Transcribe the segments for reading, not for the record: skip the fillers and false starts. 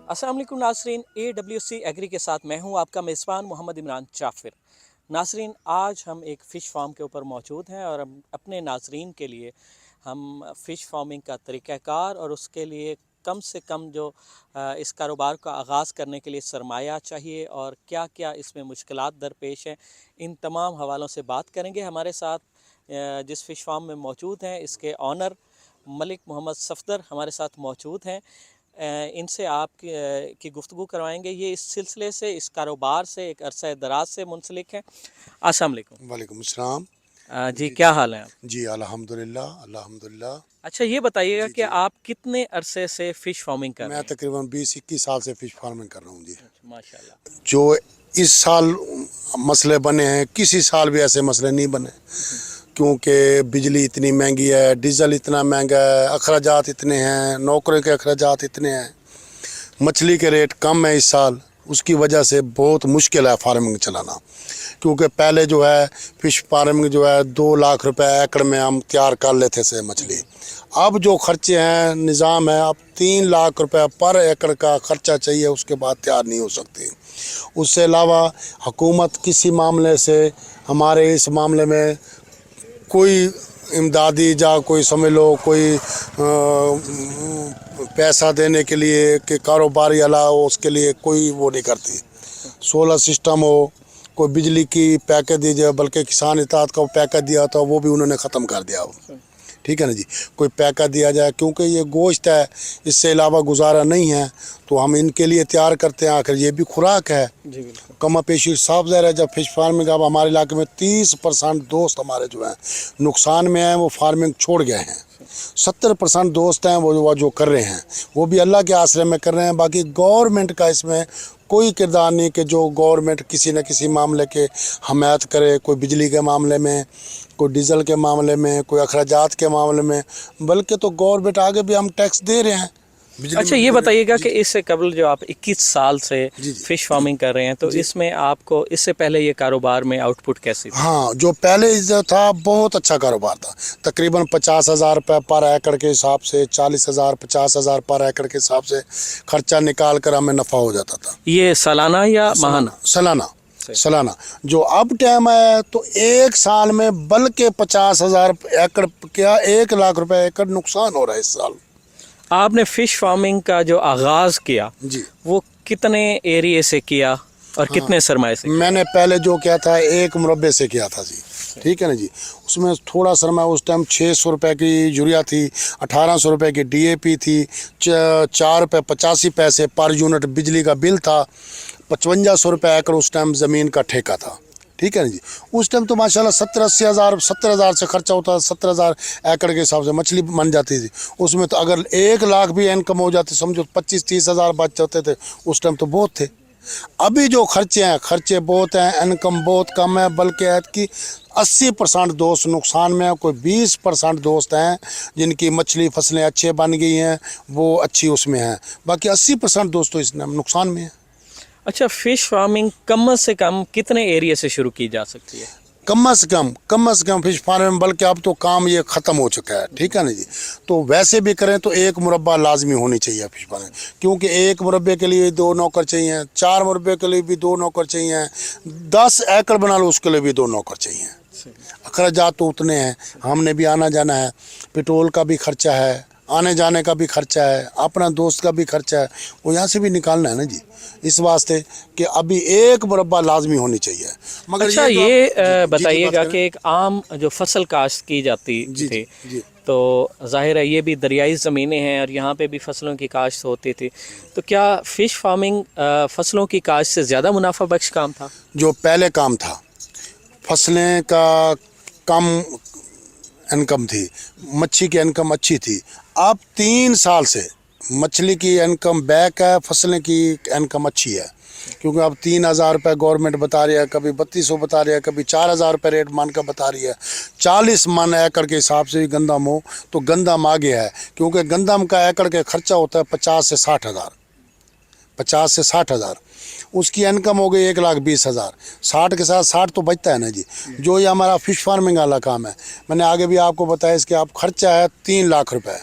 अस्सलाम वालेकुम नाज़रीन, AWC एग्री के साथ मैं हूं आपका मेज़बान मोहम्मद इमरान जाफ़िर। नाज़रीन, आज हम एक फ़िश फार्म के ऊपर मौजूद हैं और हम अपने नाज़रीन के लिए हम फ़िश फार्मिंग का तरीक़ाकार और उसके लिए कम से कम जो इस कारोबार का आगाज़ करने के लिए सरमाया चाहिए और क्या क्या इसमें मुश्किलात दरपेश हैं, इन तमाम हवालों से बात करेंगे। हमारे साथ जिस फ़िश फार्म में मौजूद हैं, इसके ऑनर मलिक मोहम्मद सफ़दर हमारे साथ मौजूद हैं। इनसे आप की गुफ्तगू करवाएंगे। ये इस सिलसिले से, इस कारोबार से एक अरसा दराज से मुंसलिक हैं। अस्सलाम वालेकुम। वालेकुम अस्सलाम। जी, क्या हाल है आप? जी अल्हम्दुलिल्लाह अल्हम्दुलिल्लाह। अच्छा, ये बताइएगा कि आप कितने अरसे से फ़िश फार्मिंग कर रहे हैं? मैं तकरीबन 20-21 साल से फ़िश फार्मिंग कर रहा हूँ जी। माशाल्लाह। जो इस साल मसले बने हैं, किसी साल भी ऐसे मसले नहीं बने, क्योंकि बिजली इतनी महंगी है, डीज़ल इतना महंगा है, अखराजात इतने हैं, नौकरी के अखराजात इतने हैं, मछली के रेट कम है इस साल। उसकी वजह से बहुत मुश्किल है फार्मिंग चलाना, क्योंकि पहले जो है फ़िश फार्मिंग जो है 2 लाख रुपए एकड़ में हम तैयार कर लेते थे मछली। अब जो खर्चे हैं, निज़ाम है, अब 3 लाख रुपए पर एकड़ का खर्चा चाहिए, उसके बाद तैयार नहीं हो सकती। उससे अलावा हुकूमत किसी मामले से हमारे इस मामले में कोई इमदादी या कोई समझ लो कोई पैसा देने के लिए कि कारोबारी अलावा उसके लिए कोई वो नहीं करती। सोलर सिस्टम हो, कोई बिजली की पैकेज दी जाए, बल्कि किसान इताद का पैकेज दिया था वो भी उन्होंने ख़त्म कर दिया हो। ठीक है ना जी, कोई पैकेज दिया जाए, क्योंकि ये गोश्त है, इससे अलावा गुजारा नहीं है, तो हम इनके लिए तैयार करते हैं। आखिर ये भी खुराक है। कम पेशी साफ ज़ाहिर है, जब फ़िश फार्मिंग अब हमारे इलाके में 30% दोस्त हमारे जो हैं नुकसान में हैं, वो फार्मिंग छोड़ गए हैं। 70% दोस्त हैं वो जो कर रहे हैं, वो भी अल्लाह के आसरे में कर रहे हैं। बाकी गवर्नमेंट का इसमें कोई किरदार नहीं कि जो गवर्नमेंट किसी न किसी मामले के हमायत करे, कोई बिजली के मामले में, कोई डीज़ल के मामले में, कोई अखराजात के मामले में, बल्कि तो गवर्नमेंट आगे भी हम टैक्स दे रहे हैं। अच्छा, ये बताइएगा कि इससे कबल जो आप 21 साल से फ़िश फार्मिंग कर रहे हैं, तो इसमें आपको इससे पहले ये कारोबार में आउटपुट कैसी थी? हाँ, जो पहले जो था बहुत अच्छा कारोबार था। तकरीबन 50,000 रुपये पर एकड़ के हिसाब से, 40,000 50,000 पर एकड़ के हिसाब से खर्चा निकाल कर हमें नफ़ा हो जाता था। ये सालाना या माहाना? सालाना। जो अब टाइम है तो एक साल में बल्कि 50,000 एकड़ क्या 1 लाख रुपए एकड़ नुकसान हो रहा है इस साल। आपने फ़िश फार्मिंग का जो आगाज़ किया जी, वो कितने एरिए से किया और कितने सरमाए से? मैंने पहले जो किया था 1 मुरब्बे से किया था जी। ठीक है ना जी, उसमें थोड़ा सरमाया, उस टाइम 600 रुपये की यूरिया थी, 1800 रुपये की DAP थी, 4 रुपये 85 पैसे पर यूनिट बिजली का बिल था, 5500 रुपये एकड़ उस टाइम ज़मीन का ठेका था। ठीक है ना जी, उस टाइम तो माशाल्लाह 70,000 से खर्चा होता था। 70,000 एकड़ के हिसाब से मछली बन जाती थी। उसमें तो अगर 1 लाख भी इनकम हो जाती, समझो 25-30 हज़ार बच जाते थे, उस टाइम तो बहुत थे। अभी जो खर्चे हैं, खर्चे बहुत हैं, इनकम बहुत कम है, बल्कि है कि 80% दोस्त नुकसान में है। कोई 20% दोस्त हैं जिनकी मछली फसलें अच्छे बन गई हैं, वो अच्छी उसमें हैं। बाकी 80% दोस्त तो इस नुकसान में है। अच्छा, फ़िश फार्मिंग कम से कम कितने एरिया से शुरू की जा सकती है? कम से कम फ़िश फार्म, बल्कि अब तो काम ये ख़त्म हो चुका है। ठीक है ना जी, तो वैसे भी करें तो 1 मुरब्बा लाजमी होनी चाहिए फ़िश फार्म, क्योंकि 1 मुरब्बे के लिए 2 नौकर चाहिए, 4 मुरब्बे के लिए भी 2 नौकर चाहिए, 10 एकड़ बना लो उसके लिए भी 2 नौकर चाहिए। अखराजात तो उतने हैं, हमने भी आना जाना है, पेट्रोल का भी खर्चा है, आने जाने का भी खर्चा है, अपना दोस्त का भी खर्चा है, वो यहाँ से भी निकालना है ना जी। इस वास्ते कि अभी 1 मुरब्बा लाजमी होनी चाहिए। मगर अच्छा, ये बताइएगा कि एक आम जो फसल काश्त की जाती थी, तो ज़ाहिर है ये भी दरियाई ज़मीनें हैं और यहाँ पे भी फसलों की काश्त होती थी, तो क्या फ़िश फार्मिंग फसलों की काश्त से ज़्यादा मुनाफा बख्श काम था? जो पहले काम था, फसलें का कम इनकम थी, मच्छी की इनकम अच्छी थी। अब 3 साल से मछली की इनकम बैक है, फसलें की इनकम अच्छी है। क्योंकि अब 3,000 रुपये गवर्नमेंट बता रही है, कभी 3200 बता रही है, कभी 4,000 रुपये रेट मान कर बता रही है। 40 मन एकड़ के हिसाब से भी गंदम हो तो गंदम आगे है, क्योंकि गंदम का एकड़ के खर्चा होता है 50 से 60 हज़ार, 50 से 60 हज़ार। उसकी इनकम हो गई 1,20,000। 60 के साथ 60 तो बचता है ना जी। जो ये हमारा फिश फार्मिंग वाला काम है, मैंने आगे भी आपको बताया, इसके आप खर्चा है 3 लाख रुपए।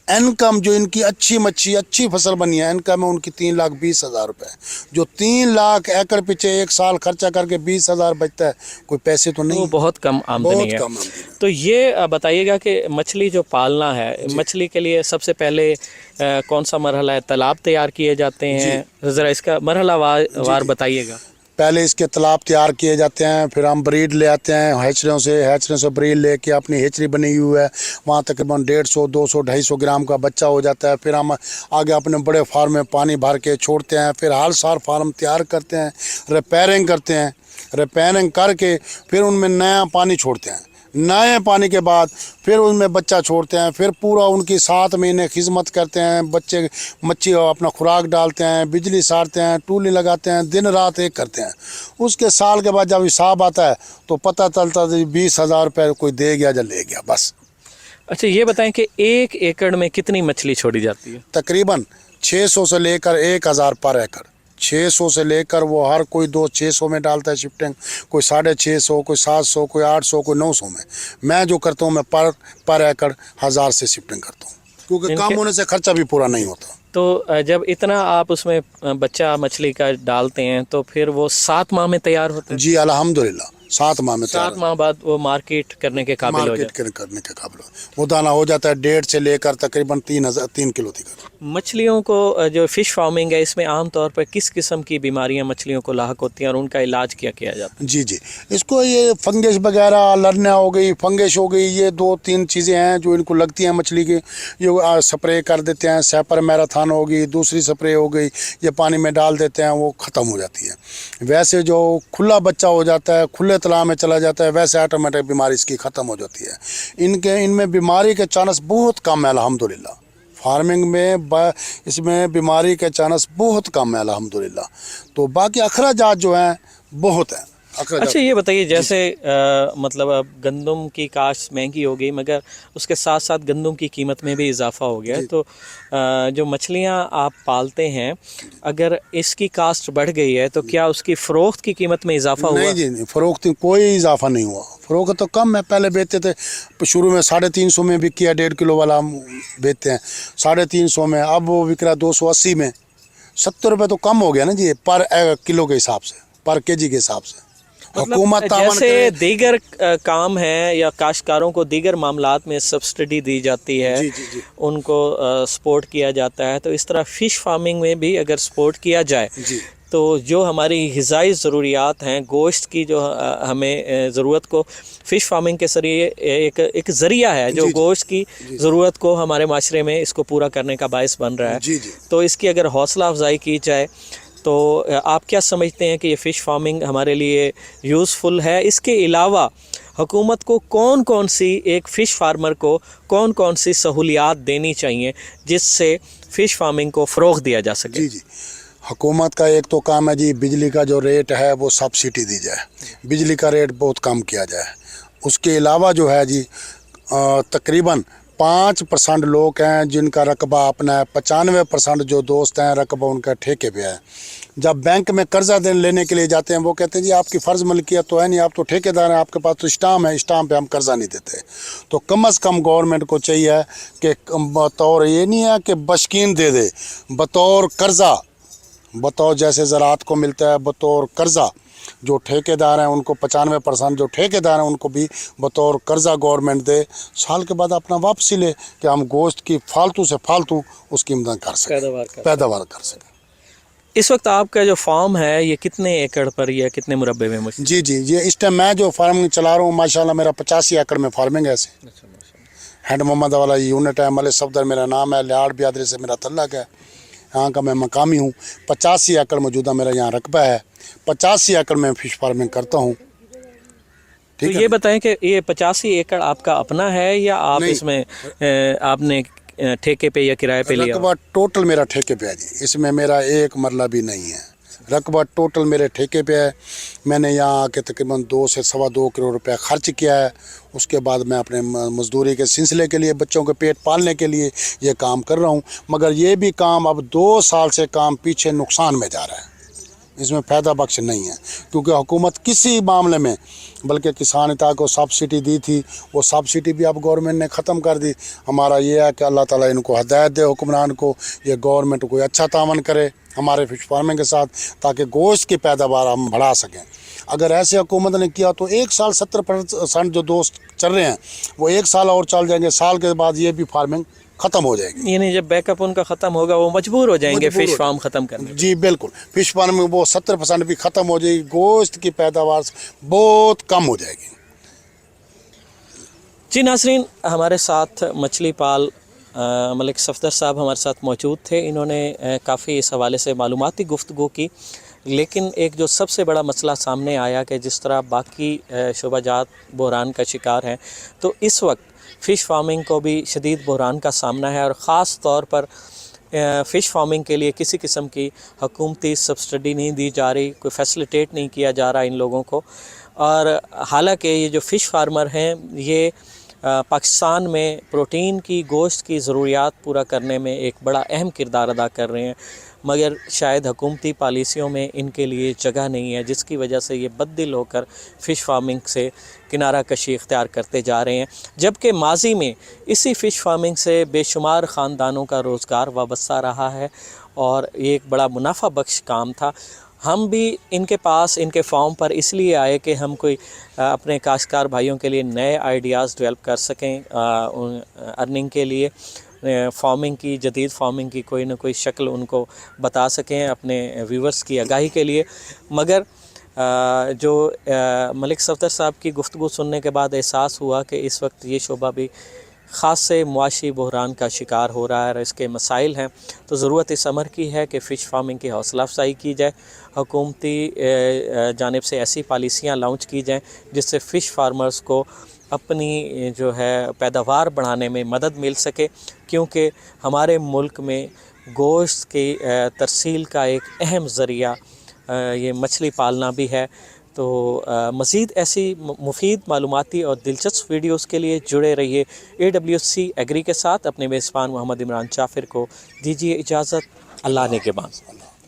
इनकम जो इनकी अच्छी मच्छी अच्छी फसल बनी है, इनकम है उनकी 3,20,000 रुपये। जो 3 लाख एकड़ पीछे एक साल खर्चा करके 20,000 बचता है, कोई पैसे तो नहीं, वो बहुत कम आमदनी बहुत है। कम आमदनी है। तो ये बताइएगा कि मछली जो पालना है, मछली के लिए सबसे पहले कौन सा मरहला है? तालाब तैयार किए जाते हैं, ज़रा इसका मरहला वार बताइएगा। पहले इसके तालाब तैयार किए जाते हैं, फिर हम ब्रीड ले आते हैं हैचरियों से ब्रीड लेके अपनी हैचरी बनी हुई है, वहाँ तकरीबन 150, 200, 250 ग्राम का बच्चा हो जाता है। फिर हम आगे अपने बड़े फार्म में पानी भर के छोड़ते हैं, फिर हाल साल फार्म तैयार करते हैं, रिपेयरिंग करते हैं, रिपेयरिंग करके फिर उनमें नया पानी छोड़ते हैं। नए पानी के बाद फिर उसमें बच्चा छोड़ते हैं, फिर पूरा उनकी 7 महीने खिदमत करते हैं। बच्चे मच्छी अपना खुराक डालते हैं, बिजली सारते हैं, टूली लगाते हैं, दिन रात एक करते हैं। उसके साल के बाद जब हिसाब आता है तो पता चलता है 20,000 रुपये कोई दे गया या ले गया, बस। अच्छा, ये बताएं कि 1 एकड़ में कितनी मछली छोड़ी जाती है? तकरीबन 600 से लेकर 1,000 पर एकड़। 600 से लेकर वो हर कोई 600 में डालता है शिफ्टिंग, कोई 650, कोई 700, कोई 800, कोई 900 में। मैं जो करता हूँ, मैं पर एकड़ 1,000 से शिफ्टिंग करता हूँ, क्योंकि कम होने से खर्चा भी पूरा नहीं होता। तो जब इतना आप उसमें बच्चा मछली का डालते हैं तो फिर वो 7 माह में तैयार होते हैं? जी अल्हम्दुलिल्लाह, 7 माह में 7 माह बाद वो मार्केट करने के काबिल हो जाते हैं। करने के काबिल वो दाना हो जाता है 1.5 से लेकर तकरीबन 3 किलो तक। मछलियों को जो फिश फार्मिंग है, इसमें आम तौर पर किस किस्म की बीमारियां मछलियों को लाहक होती हैं और उनका इलाज क्या किया जाता है? जी, इसको ये फंगस वगैरह, लरना हो गई, फंगस हो गई, ये 2-3 चीज़ें हैं जो इनको लगती हैं मछली की। ये स्प्रे कर देते हैं, सैपर मैराथन होगी, दूसरी स्प्रे हो गई, ये पानी में डाल देते हैं, वो ख़त्म हो जाती है। वैसे जो खुला बच्चा हो जाता है, खुले तालाब में चला जाता है, वैसे ऑटोमेटिक बीमारी इसकी ख़त्म हो जाती है। इनमें बीमारी के चांस बहुत कम है अल्हम्दुलिल्लाह। फार्मिंग में इसमें बीमारी के चांस बहुत कम है अल्हम्दुलिल्लाह। तो बाकी अखराजात जो हैं बहुत हैं। अच्छा, ये बताइए, जैसे मतलब अब गंदम की काश्त महंगी हो गई, मगर उसके साथ साथ गंदम की कीमत में भी इजाफा हो गया है, तो जो मछलियाँ आप पालते हैं, अगर इसकी कास्ट बढ़ गई है तो क्या उसकी फ़रोख्त की कीमत में इजाफा हुआ? नहीं जी, फ़रोख्त कोई इजाफा नहीं हुआ। फ़रोख्त तो कम है, पहले बेचते थे शुरू में 350 में बिक किया, 1.5 किलो वाला हम बेचते हैं 350 में, अब वो बिक रहा 280 में। 70 रुपये तो कम हो गया ना जी, पर किलो के हिसाब से, पर केजी के हिसाब से। मतलब जैसे दीगर काम है या काश्तकारों को दीगर मामलात में सब्सिडी दी जाती है, जी। उनको सपोर्ट किया जाता है, तो इस तरह फ़िश फार्मिंग में भी अगर सपोर्ट किया जाए तो जो हमारी ग़िज़ाई ज़रूरियात हैं, गोश्त की जो हमें ज़रूरत को फ़िश फार्मिंग के ज़रिए एक ज़रिया है जो गोश्त की ज़रूरत को हमारे माशरे में इसको पूरा करने का बायस बन रहा है। तो इसकी अगर हौसला अफजाई की जाए तो आप क्या समझते हैं कि ये फ़िश फार्मिंग हमारे लिए यूज़फुल है? इसके अलावा हुकूमत को कौन कौन सी, एक फ़िश फार्मर को कौन कौन सी सहूलियात देनी चाहिए जिससे फ़िश फार्मिंग को फ़रोग़ दिया जा सके? जी, हुकूमत का एक तो काम है जी, बिजली का जो रेट है वो सब्सिडी दी जाए, बिजली का रेट बहुत कम किया जाए। उसके अलावा जो है जी, तकरीबन 5% लोग हैं जिनका रकबा अपना है, 95% जो दोस्त हैं रकबा उनका ठेके पे है। जब बैंक में कर्जा लेने के लिए जाते हैं, वो कहते हैं जी आपकी फ़र्ज़ मलकियत तो है नहीं, आप तो ठेकेदार हैं, आपके पास तो स्टाम्प है, स्टाम्प पे हम कर्जा नहीं देते। तो कम से कम गवर्नमेंट को चाहिए कि बतौर, ये नहीं है कि बशकीन दे दे, बतौर कर्जा, बतौर जैसे ज़राअत को मिलता है बतौर कर्जा, जो ठेकेदार हैं उनको 95% जो ठेकेदार हैं उनको भी बतौर कर्जा गवर्नमेंट दे, साल के बाद अपना वापसी ले, कि हम गोश्त की फालतू से फालतू उसकी आमदनी कर सकें, पैदावार कर सकें। इस वक्त आपका जो फार्म है ये कितने एकड़ पर या कितने मुरब्बे में? जी, ये इस टाइम मैं जो फार्मिंग चला रहा हूँ माशाल्लाह मेरा 85 एकड़ में फार्मिंग है। ऐसे हेड मोहम्मद वाला यूनिट है, मलिक सफदर मेरा नाम है, लिहाड़ बियादरी से मेरा तल्लक है, यहाँ का मैं मकामी हूँ। 85 एकड़ मौजूदा मेरा यहाँ रकबा है, 85 एकड़ में फ़िश फार्मिंग करता हूँ। तो ये बताएं कि ये 85 एकड़ आपका अपना है या आप इसमें आपने ठेके पे या किराए पे लिया? रकबा टोटल मेरा ठेके पे है जी, इसमें मेरा एक मरला भी नहीं है, रकबा टोटल मेरे ठेके पे है। मैंने यहाँ आके तकरीबन 2 से सवा 2 करोड़ रुपया खर्च किया है। उसके बाद मैं अपने मजदूरी के सिलसिले के लिए, बच्चों के पेट पालने के लिए ये काम कर रहा हूँ। मगर ये भी काम अब 2 साल से काम पीछे नुकसान में जा रहा है, इसमें फ़ायदा बख्श नहीं है। क्योंकि हुकूमत किसी मामले में, बल्कि किसान इता को सब्सिडी दी थी, वो सब्सिडी भी अब गवर्नमेंट ने ख़त्म कर दी। हमारा ये है कि अल्लाह ताला इनको हिदायत दे, हुक्मरान को, ये गवर्नमेंट कोई अच्छा तावन करे हमारे फिश फार्मिंग के साथ, ताकि गोश्त की पैदावार हम बढ़ा सकें। अगर ऐसे हुकूमत ने किया तो 1 साल 70% जो दोस्त चल रहे हैं वो 1 साल और चल जाएंगे, साल के बाद ये भी फार्मिंग ख़त्म हो जाएगी। यानी जब बैकअप उनका ख़त्म होगा वो मजबूर हो जाएंगे मजबूर फिश हो- फार्म ख़त्म करने पे। जी बिल्कुल, फिश फार्मिंग वो 70% भी ख़त्म हो जाएगी, गोश्त की पैदावार बहुत कम हो जाएगी। जी नाज़रीन, हमारे साथ मछली पाल मलिक सफदर साहब हमारे साथ मौजूद थे। इन्होंने काफ़ी इस हवाले से मालूमाती गुफ्तगू की, लेकिन एक जो सबसे बड़ा मसला सामने आया कि जिस तरह बाकी शोबाजात बहरान का शिकार हैं, तो इस वक्त फ़िश फार्मिंग को भी शदीद बहरान का सामना है, और ख़ास तौर पर फ़िश फार्मिंग के लिए किसी किस्म की हुकूमती सब्सिडी नहीं दी जा रही, कोई फैसिलिटेट नहीं किया जा रहा इन लोगों को। और हालांकि ये जो फ़िश फार्मर हैं ये पाकिस्तान में प्रोटीन की, गोश्त की ज़रूरियात पूरा करने में एक बड़ा अहम किरदार अदा कर रहे हैं, मगर शायद हुकूमती पॉलिसियों में इनके लिए जगह नहीं है, जिसकी वजह से ये बददिल होकर फ़िश फार्मिंग से किनारा कशी इख्तियार करते जा रहे हैं। जबकि माजी में इसी फ़िश फार्मिंग से बेशुमार ख़ानदानों का रोज़गार वाबस्ता रहा है और ये एक बड़ा मुनाफा बख्श काम था। हम भी इनके पास, इनके फॉर्म पर इसलिए आए कि हम कोई अपने काश्तकार भाइयों के लिए नए आइडियाज़ डेवलप कर सकें, अर्निंग के लिए, फार्मिंग की, जदीद फार्मिंग की कोई ना कोई शक्ल उनको बता सकें अपने व्यूवर्स की आगाही के लिए। मगर जो मलिक सफदर साहब की गुफ्तगू सुनने के बाद एहसास हुआ कि इस वक्त ये शोबा भी ख़ास से मुआशी बहरान का शिकार हो रहा है और इसके मसाइल हैं। तो ज़रूरत इस अमर की है कि फ़िश फार्मिंग की हौसला अफजाई की जाए, हुकूमती जानिब से ऐसी पॉलिसियाँ लॉन्च की जाएँ जिससे फ़िश फार्मर्स को अपनी जो है पैदावार बढ़ाने में मदद मिल सके, क्योंकि हमारे मुल्क में गोश्त की तरसील का एक अहम ज़रिया ये मछली पालना भी है। तो मज़ीद ऐसी मुफीद मालूमाती और दिलचस्प वीडियोस के लिए जुड़े रहिए AWC एग्री के साथ। अपने मेज़बान मोहम्मद इमरान जाफ़िर को दीजिए इजाज़त। अल्लाह ने के बाद।